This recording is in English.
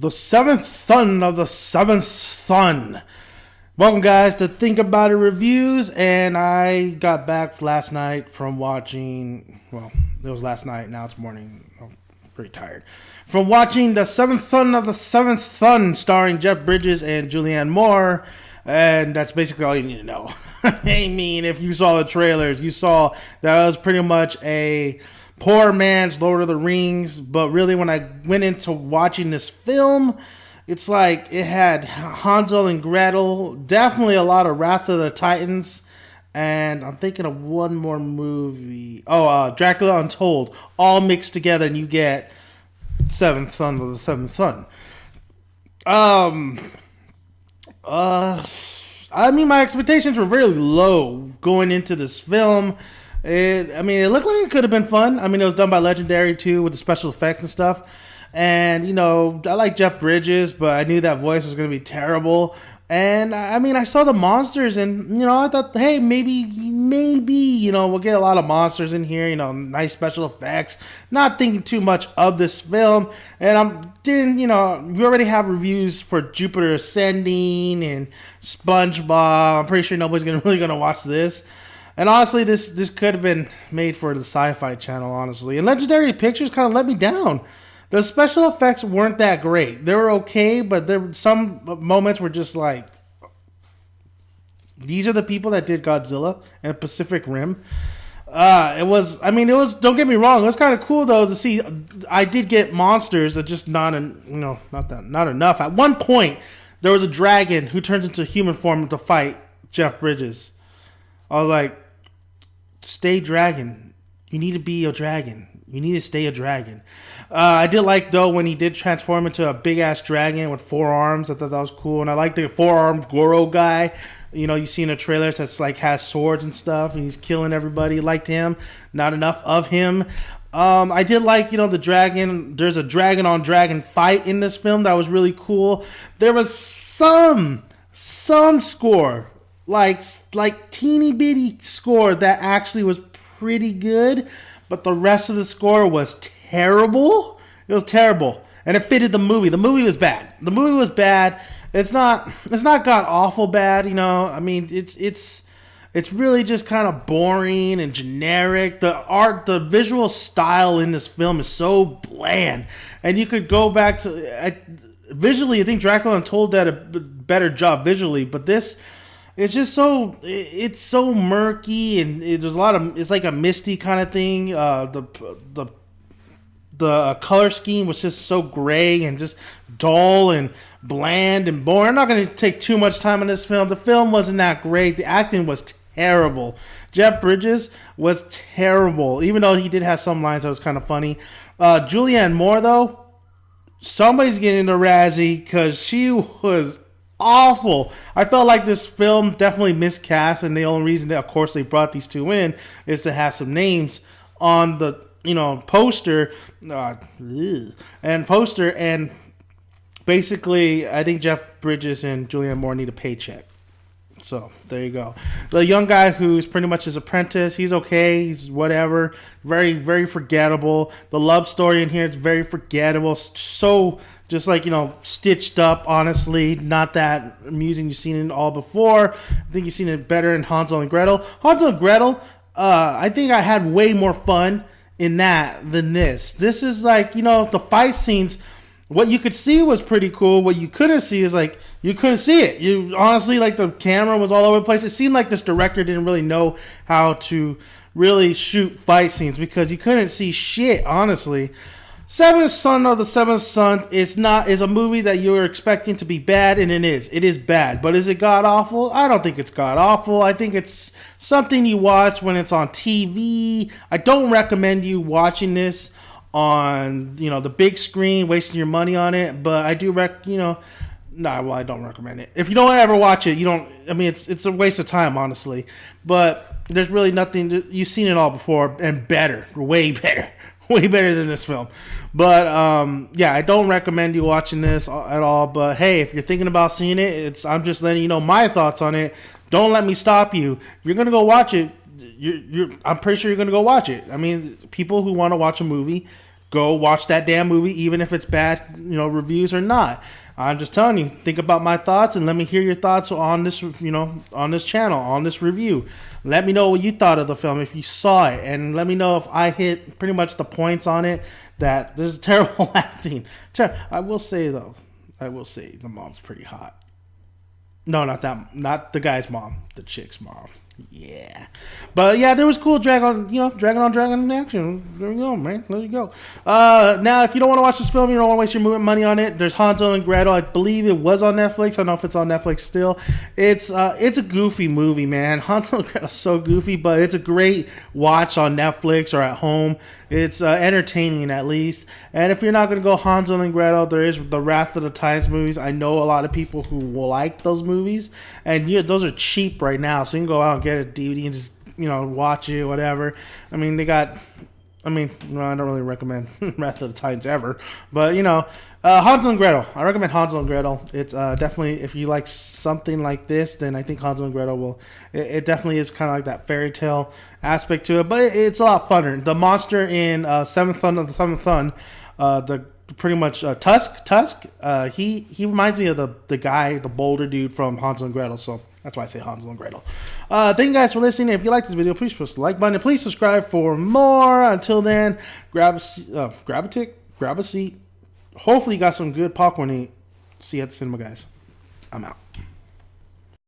the seventh son of the seventh son. Welcome, guys, to Think About It Reviews. And I got back last night from watching, well, it was last night, now it's morning. I'm pretty tired. From watching The Seventh Son of the Seventh Son, starring Jeff Bridges and Julianne Moore. And that's basically all you need to know. I mean, if you saw the trailers, you saw that was pretty much a poor man's Lord of the Rings. But really, when I went into watching this film, it's like it had Hansel and Gretel, definitely a lot of Wrath of the Titans, and I'm thinking of one more movie. Dracula Untold, all mixed together, and you get Seventh Son of the Seventh Son. I mean, my expectations were really low going into this film. It looked like it could have been fun. I mean, it was done by Legendary too, with the special effects and stuff. And, you know, I like Jeff Bridges, but I knew that voice was going to be terrible. And, I mean, I saw the monsters and, you know, I thought, hey, maybe, you know, we'll get a lot of monsters in here, you know, nice special effects. Not thinking too much of this film. And we already have reviews for Jupiter Ascending and SpongeBob. I'm pretty sure nobody's really going to watch this. And honestly, this could have been made for the Sci-Fi Channel, honestly. And Legendary Pictures kind of let me down. The special effects weren't that great. They were okay, but there were some moments were just like, these are the people that did Godzilla and Pacific Rim. It was, don't get me wrong, it was kind of cool though to see. I did get monsters that just not enough. At one point, there was a dragon who turns into human form to fight Jeff Bridges. I was like, stay dragon. You need to be a dragon. You need to stay a dragon. I did like, though, when he did transform into a big-ass dragon with 4 arms. I thought that was cool. And I like the 4-armed Goro guy. You know, you see in the trailers that's like has swords and stuff. And he's killing everybody. Liked him. Not enough of him. I did like, you know, the dragon. There's a dragon-on-dragon fight in this film. That was really cool. There was some score. Like teeny-bitty score that actually was pretty good. But the rest of the score was terrible. It was terrible. And it fitted the movie. The movie was bad. It's not god awful bad, you know. I mean, it's really just kind of boring and generic. The visual style in this film is so bland. And you could go back to visually, I think Dracula Untold did a better job visually, but this, it's just it's so murky, and there's a lot of, it's like a misty kind of thing. The color scheme was just so gray and just dull and bland and boring. I'm not going to take too much time on this film. The film wasn't that great. The acting was terrible. Jeff Bridges was terrible, even though he did have some lines that was kind of funny. Julianne Moore, though, somebody's getting the Razzie because she was awful. I felt like this film definitely miscast, and the only reason that, of course, they brought these two in is to have some names on the, you know, poster, and basically, I think Jeff Bridges and Julianne Moore need a paycheck. So there you go. The young guy who's pretty much his apprentice, he's okay. He's whatever. Very, very forgettable. The love story in here is very forgettable. So just like, you know, stitched up, honestly. Not that amusing. You've seen it all before. I think you've seen it better in Hansel and Gretel. Hansel and Gretel, I think I had way more fun in that than this. This is like, you know, the fight scenes, what you could see was pretty cool. What you couldn't see is like, you couldn't see it. You honestly, like, the camera was all over the place. It seemed like this director didn't really know how to really shoot fight scenes because you couldn't see shit, honestly. Seventh Son of the Seventh Son is a movie that you were expecting to be bad, and it is. It is bad. But is it god awful? I don't think it's god awful. I think it's something you watch when it's on TV. I don't recommend you watching this on, you know, the big screen, wasting your money on it. But I do I don't recommend it. If you don't ever watch it, it's a waste of time, honestly. But there's really nothing you've seen it all before, and better, way better than this film. But I don't recommend you watching this at all. But hey, if you're thinking about seeing it, I'm just letting you know my thoughts on it. Don't let me stop you. If you're gonna go watch it, I'm pretty sure you're gonna go watch it. I mean, people who want to watch a movie go watch that damn movie, even if it's bad, reviews or not. I'm just telling you, think about my thoughts and let me hear your thoughts on this, on this channel, on this review. Let me know what you thought of the film if you saw it, and let me know if I hit pretty much the points on it that this is terrible acting. I will say though, the mom's pretty hot. No, not the guy's mom, the chick's mom. Yeah, but yeah, there was cool dragon on action. There you go, man. There you go. Now, if you don't want to watch this film, you don't want to waste your money on it. There's Hansel and Gretel. I believe it was on Netflix. I don't know if it's on Netflix still. It's a goofy movie, man. Hansel and Gretel's so goofy, but it's a great watch on Netflix or at home. It's entertaining at least. And if you're not going to go Hansel and Gretel, there is the Wrath of the Titans movies. I know a lot of people who will like those movies, and those are cheap right now, so you can go out and get a DVD and just watch it, whatever. I mean, I don't really recommend Wrath of the Titans ever, but Hansel and Gretel. I recommend Hansel and Gretel. It's definitely, if you like something like this, then I think Hansel and Gretel will. It definitely is kind of like that fairy tale aspect to it, but it's a lot funner. The monster in Seventh Son of the Seventh Son, the pretty much Tusk. He reminds me of the guy, the boulder dude from Hansel and Gretel. So that's why I say Hansel and Gretel. Thank you guys for listening. If you like this video, please press the like button. Please subscribe for more. Until then, grab a seat. Hopefully you got some good popcorn to eat. See you at the cinema, guys. I'm out.